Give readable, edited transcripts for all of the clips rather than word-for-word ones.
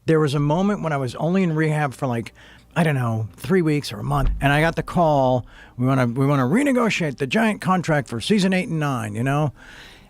There was a moment when I was only in rehab for like, I don't know, 3 weeks or a month, and I got the call. We want to renegotiate the giant contract for season 8 and 9.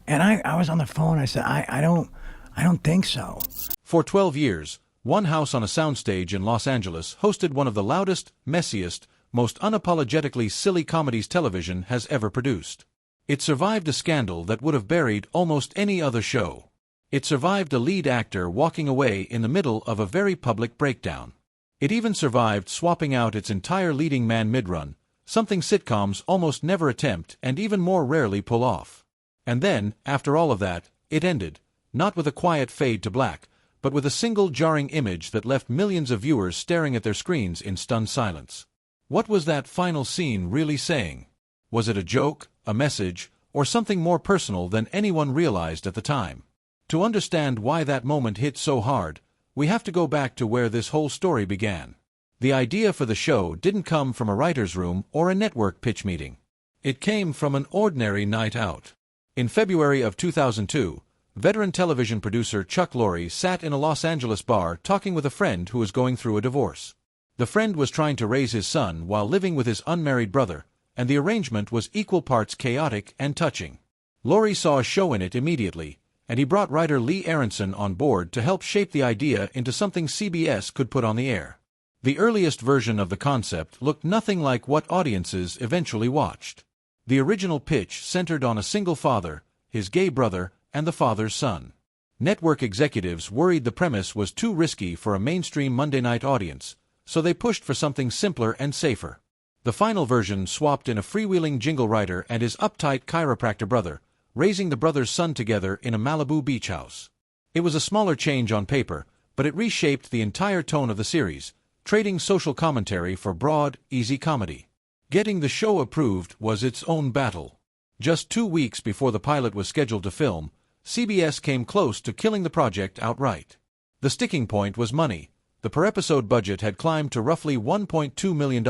And I was on the phone. I said, I don't think so. For 12 years, one house on a soundstage in Los Angeles hosted one of the loudest, messiest, most unapologetically silly comedies television has ever produced. It survived a scandal that would have buried almost any other show. It survived a lead actor walking away in the middle of a very public breakdown. It even survived swapping out its entire leading man mid-run, something sitcoms almost never attempt and even more rarely pull off. And then, after all of that, it ended, not with a quiet fade to black, but with a single jarring image that left millions of viewers staring at their screens in stunned silence. What was that final scene really saying? Was it a joke, a message, or something more personal than anyone realized at the time? To understand why that moment hit so hard, we have to go back to where this whole story began. The idea for the show didn't come from a writer's room or a network pitch meeting. It came from an ordinary night out. In February of 2002, veteran television producer Chuck Lorre sat in a Los Angeles bar talking with a friend who was going through a divorce. The friend was trying to raise his son while living with his unmarried brother, and the arrangement was equal parts chaotic and touching. Lorre saw a show in it immediately, and he brought writer Lee Aronson on board to help shape the idea into something CBS could put on the air. The earliest version of the concept looked nothing like what audiences eventually watched. The original pitch centered on a single father, his gay brother, and the father's son. Network executives worried the premise was too risky for a mainstream Monday night audience, so they pushed for something simpler and safer. The final version swapped in a freewheeling jingle writer and his uptight chiropractor brother, raising the brother's son together in a Malibu beach house. It was a smaller change on paper, but it reshaped the entire tone of the series, trading social commentary for broad, easy comedy. Getting the show approved was its own battle. Just 2 weeks before the pilot was scheduled to film, CBS came close to killing the project outright. The sticking point was money. The per-episode budget had climbed to roughly $1.2 million,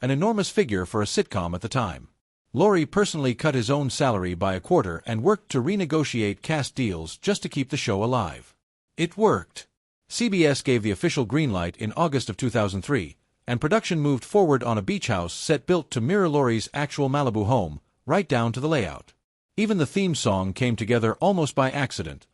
an enormous figure for a sitcom at the time. Lorre personally cut his own salary by a quarter and worked to renegotiate cast deals just to keep the show alive. It worked. CBS gave the official green light in August of 2003, and production moved forward on a beach house set built to mirror Lorre's actual Malibu home, right down to the layout. Even the theme song came together almost by accident.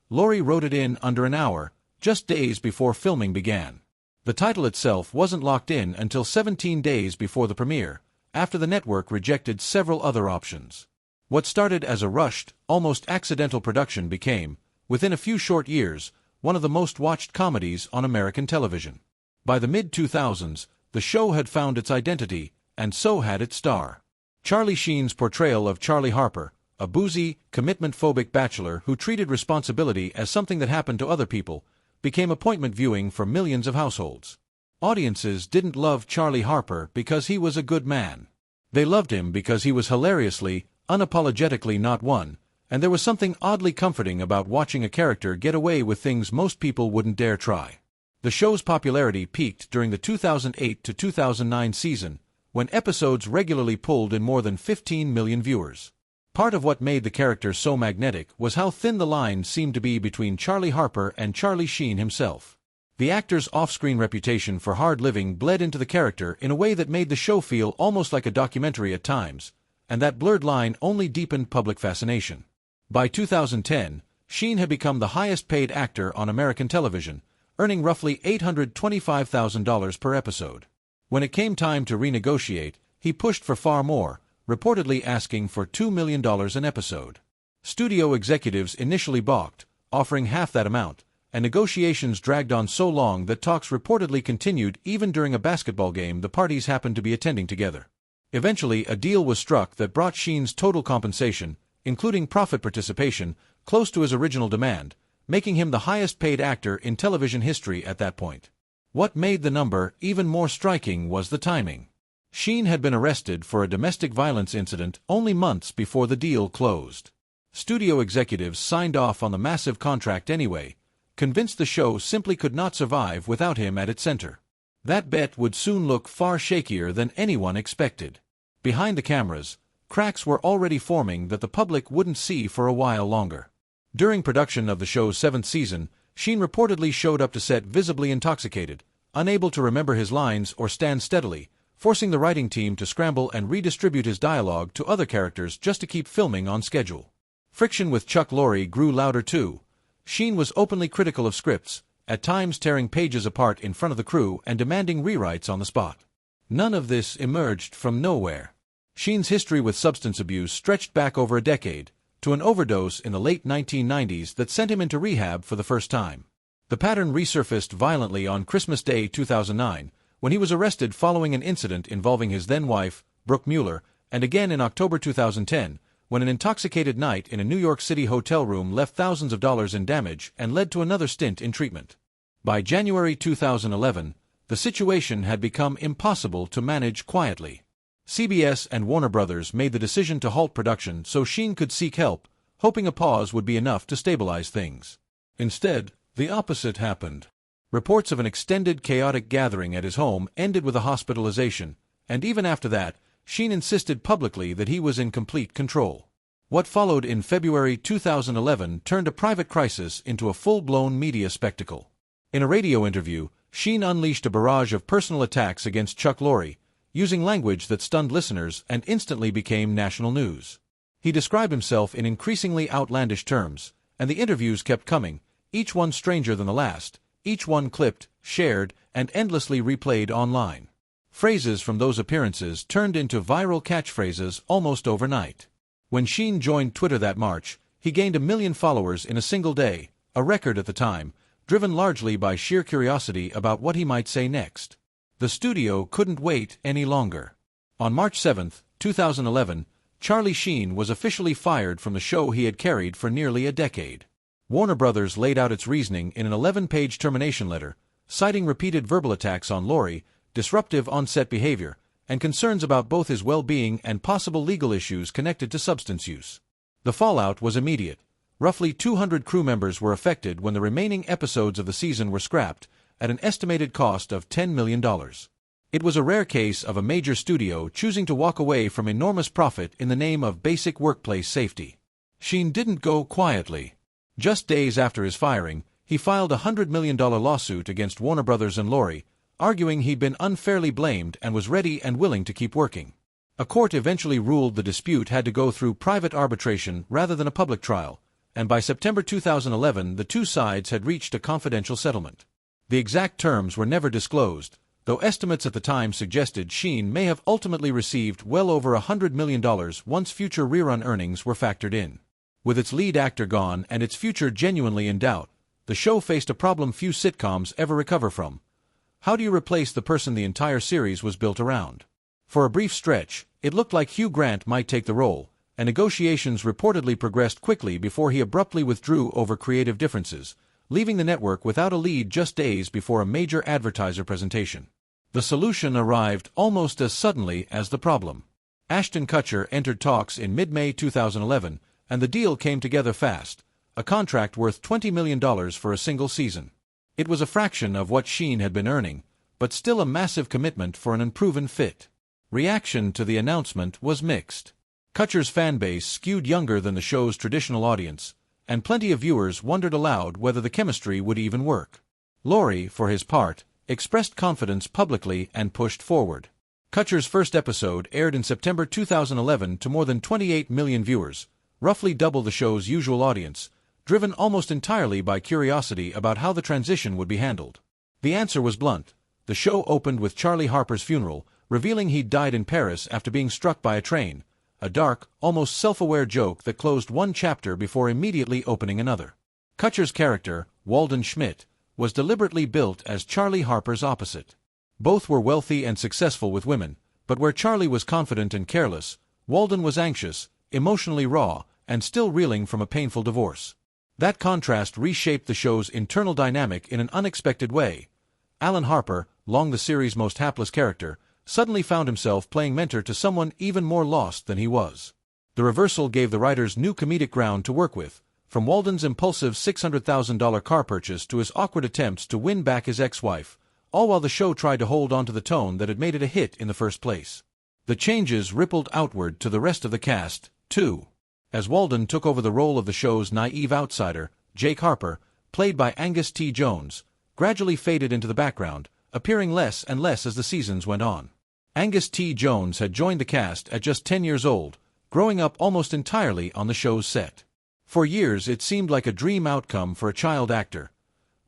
Lorre wrote it in under an hour, just days before filming began. The title itself wasn't locked in until 17 days before the premiere, after the network rejected several other options. What started as a rushed, almost accidental production became, within a few short years, one of the most watched comedies on American television. By the mid-2000s, the show had found its identity, and so had its star. Charlie Sheen's portrayal of Charlie Harper, a boozy, commitment-phobic bachelor who treated responsibility as something that happened to other people, became appointment viewing for millions of households. Audiences didn't love Charlie Harper because he was a good man. They loved him because he was hilariously, unapologetically not one, and there was something oddly comforting about watching a character get away with things most people wouldn't dare try. The show's popularity peaked during the 2008 to 2009 season, when episodes regularly pulled in more than 15 million viewers. Part of what made the character so magnetic was how thin the line seemed to be between Charlie Harper and Charlie Sheen himself. The actor's off-screen reputation for hard living bled into the character in a way that made the show feel almost like a documentary at times, and that blurred line only deepened public fascination. By 2010, Sheen had become the highest-paid actor on American television, earning roughly $825,000 per episode. When it came time to renegotiate, he pushed for far more, reportedly asking for $2 million an episode. Studio executives initially balked, offering half that amount, and negotiations dragged on so long that talks reportedly continued even during a basketball game the parties happened to be attending together. Eventually, a deal was struck that brought Sheen's total compensation, including profit participation, close to his original demand, making him the highest-paid actor in television history at that point. What made the number even more striking was the timing. Sheen had been arrested for a domestic violence incident only months before the deal closed. Studio executives signed off on the massive contract anyway, convinced the show simply could not survive without him at its center. That bet would soon look far shakier than anyone expected. Behind the cameras, cracks were already forming that the public wouldn't see for a while longer. During production of the show's 7th season, Sheen reportedly showed up to set visibly intoxicated, unable to remember his lines or stand steadily, forcing the writing team to scramble and redistribute his dialogue to other characters just to keep filming on schedule. Friction with Chuck Lorre grew louder too. Sheen was openly critical of scripts, at times tearing pages apart in front of the crew and demanding rewrites on the spot. None of this emerged from nowhere. Sheen's history with substance abuse stretched back over a decade, to an overdose in the late 1990s that sent him into rehab for the first time. The pattern resurfaced violently on Christmas Day 2009, when he was arrested following an incident involving his then-wife, Brooke Mueller, and again in October 2010, when an intoxicated night in a New York City hotel room left thousands of dollars in damage and led to another stint in treatment. By January 2011, the situation had become impossible to manage quietly. CBS and Warner Brothers made the decision to halt production so Sheen could seek help, hoping a pause would be enough to stabilize things. Instead, the opposite happened. Reports of an extended chaotic gathering at his home ended with a hospitalization, and even after that, Sheen insisted publicly that he was in complete control. What followed in February 2011 turned a private crisis into a full-blown media spectacle. In a radio interview, Sheen unleashed a barrage of personal attacks against Chuck Lorre, using language that stunned listeners and instantly became national news. He described himself in increasingly outlandish terms, and the interviews kept coming, each one stranger than the last, each one clipped, shared, and endlessly replayed online. Phrases from those appearances turned into viral catchphrases almost overnight. When Sheen joined Twitter that March, he gained 1 million followers in a single day, a record at the time, driven largely by sheer curiosity about what he might say next. The studio couldn't wait any longer. On March 7, 2011, Charlie Sheen was officially fired from the show he had carried for nearly a decade. Warner Brothers laid out its reasoning in an 11-page termination letter, citing repeated verbal attacks on Lorre, disruptive on-set behavior, and concerns about both his well-being and possible legal issues connected to substance use. The fallout was immediate. Roughly 200 crew members were affected when the remaining episodes of the season were scrapped, at an estimated cost of $10 million. It was a rare case of a major studio choosing to walk away from enormous profit in the name of basic workplace safety. Sheen didn't go quietly. Just days after his firing, he filed a $100 million lawsuit against Warner Brothers and Lorre, arguing he'd been unfairly blamed and was ready and willing to keep working. A court eventually ruled the dispute had to go through private arbitration rather than a public trial, and by September 2011 the two sides had reached a confidential settlement. The exact terms were never disclosed, though estimates at the time suggested Sheen may have ultimately received well over $100 million once future rerun earnings were factored in. With its lead actor gone and its future genuinely in doubt, the show faced a problem few sitcoms ever recover from. How do you replace the person the entire series was built around? For a brief stretch, it looked like Hugh Grant might take the role, and negotiations reportedly progressed quickly before he abruptly withdrew over creative differences, leaving the network without a lead just days before a major advertiser presentation. The solution arrived almost as suddenly as the problem. Ashton Kutcher entered talks in mid-May 2011, and the deal came together fast, a contract worth $20 million for a single season. It was a fraction of what Sheen had been earning, but still a massive commitment for an unproven fit. Reaction to the announcement was mixed. Kutcher's fanbase skewed younger than the show's traditional audience, and plenty of viewers wondered aloud whether the chemistry would even work. Lorre, for his part, expressed confidence publicly and pushed forward. Kutcher's first episode aired in September 2011 to more than 28 million viewers, roughly double the show's usual audience, driven almost entirely by curiosity about how the transition would be handled. The answer was blunt. The show opened with Charlie Harper's funeral, revealing he'd died in Paris after being struck by a train, a dark, almost self-aware joke that closed one chapter before immediately opening another. Kutcher's character, Walden Schmidt, was deliberately built as Charlie Harper's opposite. Both were wealthy and successful with women, but where Charlie was confident and careless, Walden was anxious, emotionally raw, and still reeling from a painful divorce. That contrast reshaped the show's internal dynamic in an unexpected way. Alan Harper, long the series' most hapless character, suddenly found himself playing mentor to someone even more lost than he was. The reversal gave the writers new comedic ground to work with, from Walden's impulsive $600,000 car purchase to his awkward attempts to win back his ex-wife, all while the show tried to hold on to the tone that had made it a hit in the first place. The changes rippled outward to the rest of the cast, too. As Walden took over the role of the show's naive outsider, Jake Harper, played by Angus T. Jones, gradually faded into the background, appearing less and less as the seasons went on. Angus T. Jones had joined the cast at just 10 years old, growing up almost entirely on the show's set. For years it seemed like a dream outcome for a child actor.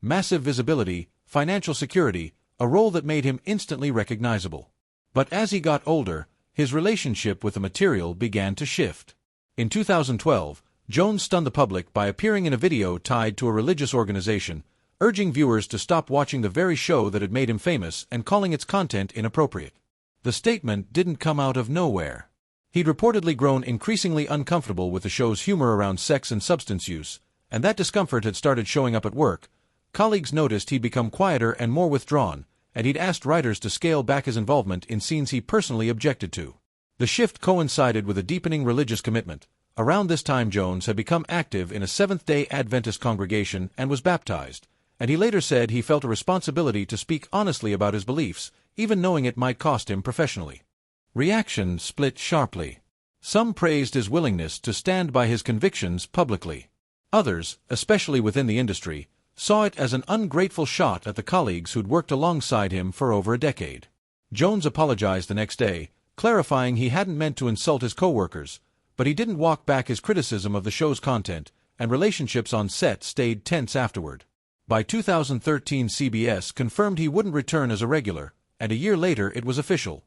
Massive visibility, financial security, a role that made him instantly recognizable. But as he got older, his relationship with the material began to shift. In 2012, Jones stunned the public by appearing in a video tied to a religious organization, urging viewers to stop watching the very show that had made him famous and calling its content inappropriate. The statement didn't come out of nowhere. He'd reportedly grown increasingly uncomfortable with the show's humor around sex and substance use, and that discomfort had started showing up at work. Colleagues noticed he'd become quieter and more withdrawn, and he'd asked writers to scale back his involvement in scenes he personally objected to. The shift coincided with a deepening religious commitment. Around this time Jones had become active in a Seventh-day Adventist congregation and was baptized, and he later said he felt a responsibility to speak honestly about his beliefs, even knowing it might cost him professionally. Reaction split sharply. Some praised his willingness to stand by his convictions publicly. Others, especially within the industry, saw it as an ungrateful shot at the colleagues who'd worked alongside him for over a decade. Jones apologized the next day, clarifying he hadn't meant to insult his co-workers, but he didn't walk back his criticism of the show's content, and relationships on set stayed tense afterward. By 2013, CBS confirmed he wouldn't return as a regular, and a year later it was official.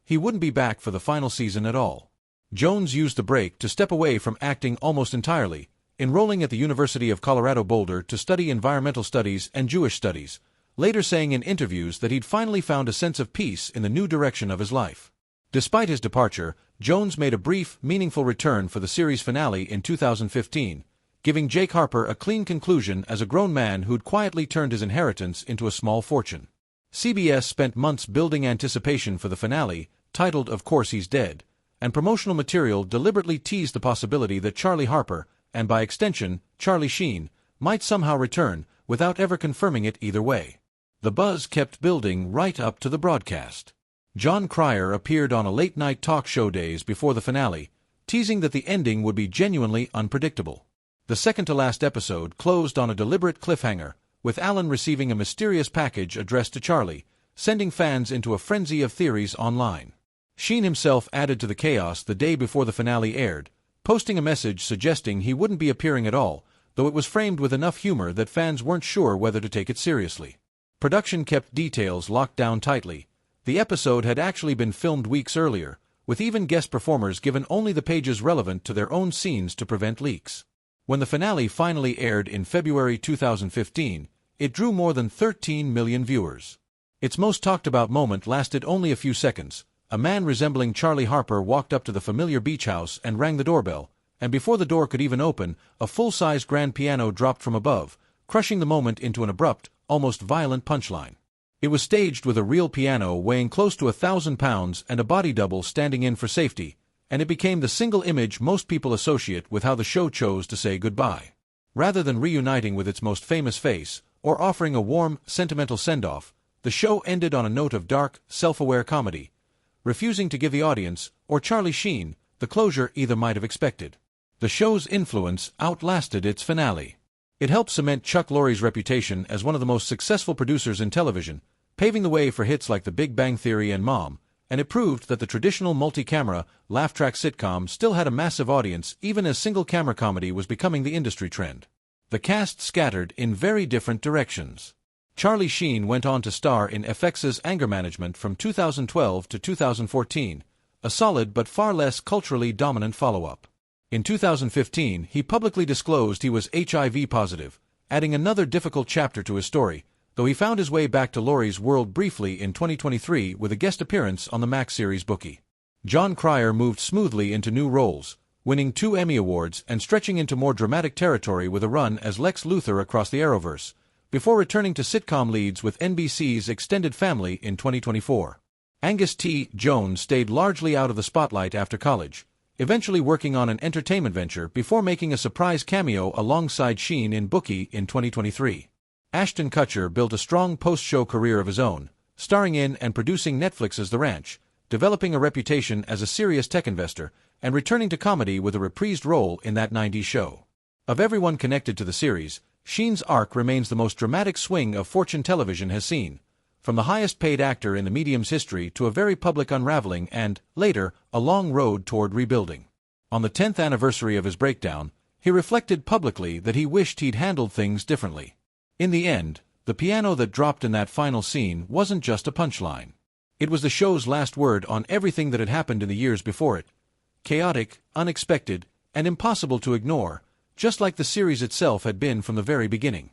He wouldn't be back for the final season at all. Jones used the break to step away from acting almost entirely, enrolling at the University of Colorado Boulder to study environmental studies and Jewish studies, later saying in interviews that he'd finally found a sense of peace in the new direction of his life. Despite his departure, Jones made a brief, meaningful return for the series finale in 2015, giving Jake Harper a clean conclusion as a grown man who'd quietly turned his inheritance into a small fortune. CBS spent months building anticipation for the finale, titled Of Course He's Dead, and promotional material deliberately teased the possibility that Charlie Harper, and by extension, Charlie Sheen, might somehow return, without ever confirming it either way. The buzz kept building right up to the broadcast. Jon Cryer appeared on a late-night talk show days before the finale, teasing that the ending would be genuinely unpredictable. The second-to-last episode closed on a deliberate cliffhanger, with Alan receiving a mysterious package addressed to Charlie, sending fans into a frenzy of theories online. Sheen himself added to the chaos the day before the finale aired, posting a message suggesting he wouldn't be appearing at all, though it was framed with enough humor that fans weren't sure whether to take it seriously. Production kept details locked down tightly. The episode had actually been filmed weeks earlier, with even guest performers given only the pages relevant to their own scenes to prevent leaks. When the finale finally aired in February 2015, it drew more than 13 million viewers. Its most talked-about moment lasted only a few seconds. A man resembling Charlie Harper walked up to the familiar beach house and rang the doorbell, and before the door could even open, a full-sized grand piano dropped from above, crushing the moment into an abrupt, almost violent punchline. It was staged with a real piano weighing close to 1,000 pounds and a body double standing in for safety, and it became the single image most people associate with how the show chose to say goodbye. Rather than reuniting with its most famous face, or offering a warm, sentimental send-off, the show ended on a note of dark, self-aware comedy, refusing to give the audience, or Charlie Sheen, the closure either might have expected. The show's influence outlasted its finale. It helped cement Chuck Lorre's reputation as one of the most successful producers in television, paving the way for hits like The Big Bang Theory and Mom, and it proved that the traditional multi-camera, laugh-track sitcom still had a massive audience even as single-camera comedy was becoming the industry trend. The cast scattered in very different directions. Charlie Sheen went on to star in FX's Anger Management from 2012 to 2014, a solid but far less culturally dominant follow-up. In 2015, he publicly disclosed he was HIV positive, adding another difficult chapter to his story, though he found his way back to Lorre's world briefly in 2023 with a guest appearance on the Max series Bookie. Jon Cryer moved smoothly into new roles, winning 2 Emmy Awards and stretching into more dramatic territory with a run as Lex Luthor across the Arrowverse, before returning to sitcom leads with NBC's Extended Family in 2024. Angus T. Jones stayed largely out of the spotlight after college, eventually working on an entertainment venture before making a surprise cameo alongside Sheen in Bookie in 2023. Ashton Kutcher built a strong post-show career of his own, starring in and producing Netflix's The Ranch, developing a reputation as a serious tech investor, and returning to comedy with a reprised role in that '90s show. Of everyone connected to the series, Sheen's arc remains the most dramatic swing of Fortune television has seen, from the highest-paid actor in the medium's history to a very public unraveling and, later, a long road toward rebuilding. On the 10th anniversary of his breakdown, he reflected publicly that he wished he'd handled things differently. In the end, the piano that dropped in that final scene wasn't just a punchline. It was the show's last word on everything that had happened in the years before it. Chaotic, unexpected, and impossible to ignore, just like the series itself had been from the very beginning.